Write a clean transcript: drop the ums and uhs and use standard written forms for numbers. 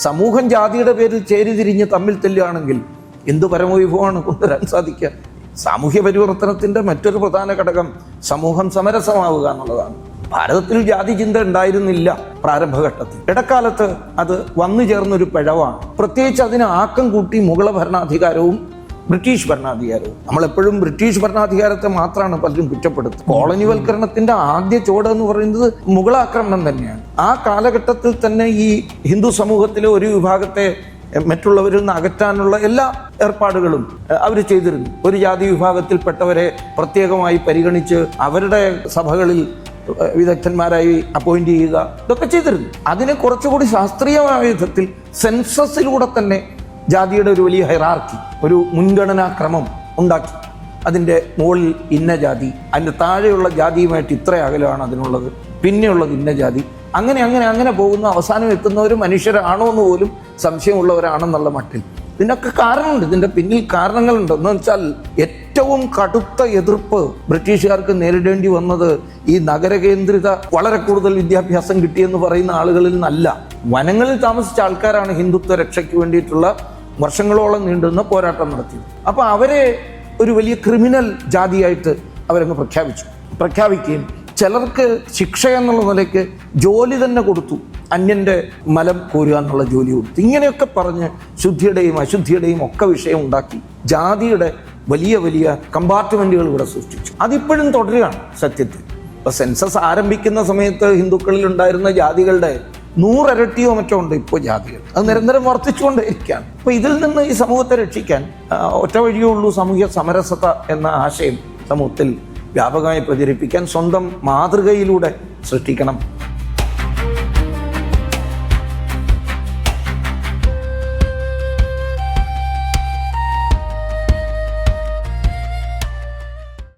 സമൂഹം ജാതിയുടെ പേരിൽ ചേരിതിരിഞ്ഞ് തമ്മിൽ തെല്ലുകയാണെങ്കിൽ എന്ത് പരമവിഭവമാണ് കൊണ്ടുവരാൻ സാധിക്കുക? സാമൂഹ്യ പരിവർത്തനത്തിൻ്റെ മറ്റൊരു പ്രധാന ഘടകം സമൂഹം സമരസമാവുക എന്നുള്ളതാണ്. ഭാരതത്തിൽ ജാതി ചിന്ത ഉണ്ടായിരുന്നില്ല പ്രാരംഭഘട്ടത്തിൽ. ഇടക്കാലത്ത് അത് വന്നു ചേർന്നൊരു പിഴവാണ്. പ്രത്യേകിച്ച് അതിന് ആക്കം കൂട്ടി മുഗള ഭരണാധികാരവും ബ്രിട്ടീഷ് ഭരണാധികാരവും. നമ്മളെപ്പോഴും ബ്രിട്ടീഷ് ഭരണാധികാരത്തെ മാത്രമാണ് പലരും കുറ്റപ്പെടുത്തുന്നത്. കോളനിവൽക്കരണത്തിന്റെ ആദ്യ ചുവട് എന്ന് പറയുന്നത് മുഗളാക്രമണം തന്നെയാണ്. ആ കാലഘട്ടത്തിൽ തന്നെ ഈ ഹിന്ദു സമൂഹത്തിലെ ഒരു വിഭാഗത്തെ മറ്റുള്ളവരിൽ നിന്ന് അകറ്റാനുള്ള എല്ലാ ഏർപ്പാടുകളും അവർ ചെയ്തിരുന്നു. ഒരു ജാതി വിഭാഗത്തിൽപ്പെട്ടവരെ പ്രത്യേകമായി പരിഗണിച്ച് അവരുടെ സഭകളിൽ വിദഗ്ധന്മാരായി അപ്പോയിന്റ് ചെയ്യുക, ഇതൊക്കെ ചെയ്തിരുന്നു. അതിനെ കുറച്ചുകൂടി ശാസ്ത്രീയമായ വിധത്തിൽ സെൻസസിലൂടെ തന്നെ ജാതിയുടെ ഒരു വലിയ ഹൈറാർക്കി, ഒരു മുൻഗണനാക്രമം ഉണ്ടാക്കി. അതിൻ്റെ മുകളിൽ ഇന്ന ജാതി, അതിൻ്റെ താഴെയുള്ള ജാതിയുമായിട്ട് ഇത്ര അകലമാണ് അതിനുള്ളത്, പിന്നെയുള്ളത് ഇന്ന ജാതി, അങ്ങനെ അങ്ങനെ അങ്ങനെ പോകുന്ന അവസാനം എത്തുന്നവർ മനുഷ്യരാണോ എന്ന് പോലും സംശയമുള്ളവരാണെന്നുള്ള മട്ടിൽ. ഇതിനൊക്കെ കാരണമുണ്ട്, ഇതിൻ്റെ പിന്നിൽ കാരണങ്ങളുണ്ട്. എന്ന് വെച്ചാൽ ഏറ്റവും കടുത്ത എതിർപ്പ് ബ്രിട്ടീഷുകാർക്ക് നേരിടേണ്ടി വന്നത് ഈ നഗരകേന്ദ്രിത വളരെ കൂടുതൽ വിദ്യാഭ്യാസം കിട്ടിയെന്ന് പറയുന്ന ആളുകളിൽ നിന്നല്ല. വനങ്ങളിൽ താമസിച്ച ആൾക്കാരാണ് ഹിന്ദുത്വ രക്ഷയ്ക്ക് വേണ്ടിയിട്ടുള്ള വർഷങ്ങളോളം നീണ്ടുന്ന പോരാട്ടം നടത്തിയത്. അപ്പോൾ അവരെ ഒരു വലിയ ക്രിമിനൽ ജാതിയായിട്ട് അവരങ്ങ് പ്രഖ്യാപിക്കുകയും ചിലർക്ക് ശിക്ഷ എന്നുള്ള നിലയ്ക്ക് ജോലി തന്നെ കൊടുത്തു. അന്യൻ്റെ മലം കോരുക എന്നുള്ള ജോലി കൊടുത്തു. ഇങ്ങനെയൊക്കെ പറഞ്ഞ് ശുദ്ധിയുടെയും അശുദ്ധിയുടെയും ഒക്കെ വിഷയം ഉണ്ടാക്കി ജാതിയുടെ വലിയ വലിയ കമ്പാർട്ട്മെൻറ്റുകൾ ഇവിടെ സൃഷ്ടിച്ചു. അതിപ്പോഴും തുടരുകയാണ് സത്യത്തിൽ. ഇപ്പോൾ സെൻസസ് ആരംഭിക്കുന്ന സമയത്ത് ഹിന്ദുക്കളിൽ ഉണ്ടായിരുന്ന ജാതികളുടെ 100 ഇരട്ടിയോ മറ്റോ ഉണ്ട് ഇപ്പോൾ ജാതികൾ. അത് നിരന്തരം വർദ്ധിച്ചുകൊണ്ടേയിരിക്കുകയാണ്. അപ്പോൾ ഇതിൽ നിന്ന് ഈ സമൂഹത്തെ രക്ഷിക്കാൻ ഒറ്റ വഴിയേ ഉള്ളൂ, സാമൂഹ്യ സമരസത എന്ന ആശയം സമൂഹത്തിൽ വ്യാപകമായി പ്രചരിപ്പിക്കാൻ സ്വന്തം മാതൃകയിലൂടെ സൃഷ്ടിക്കണം.